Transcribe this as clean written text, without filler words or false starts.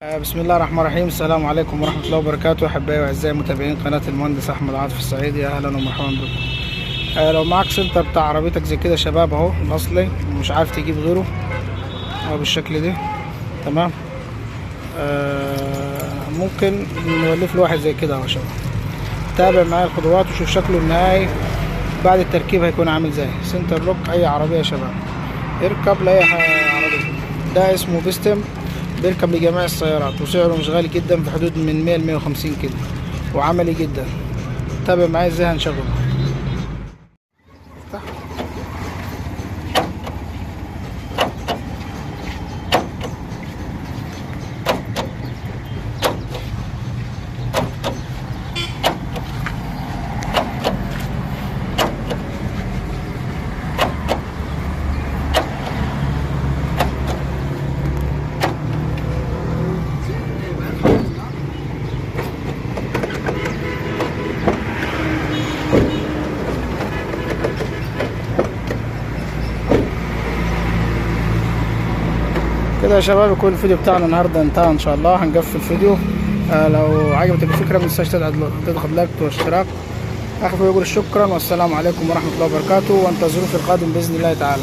بسم الله الرحمن الرحيم. السلام عليكم ورحمة الله وبركاته. أحبائي وأعزائي متابعين قناة المهندس أحمد عاطف الصعيدي، أهلا ومرحبا بكم. لو معاك سنتر بتاع عربيتك زي كده شباب أهو الأصلي ومش عارف تجيب غيره أهو بالشكل ده، تمام. ممكن نولف له واحد زي كده أهو شباب. تابع معايا الخطوات وشوف شكله النهائي بعد التركيب هيكون عامل زي سنتر لوك أي عربية يا شباب. اركب لأي عربية. ده اسمه بيستم، بيركب لجميع السيارات وسعره مش غالي جدا، في حدود من 100 ل 150 كده، وعملي جدا. تابع معايا ازاي هنشغله. كده يا شباب يكون الفيديو بتاعنا النهارده انتهى ان شاء الله. هنقفل الفيديو. لو عجبتك الفكره ما تنساش تضغط لايك واشتراك. اخر يقول شكرا والسلام عليكم ورحمه الله وبركاته، وانتظروا في القادم باذن الله تعالى.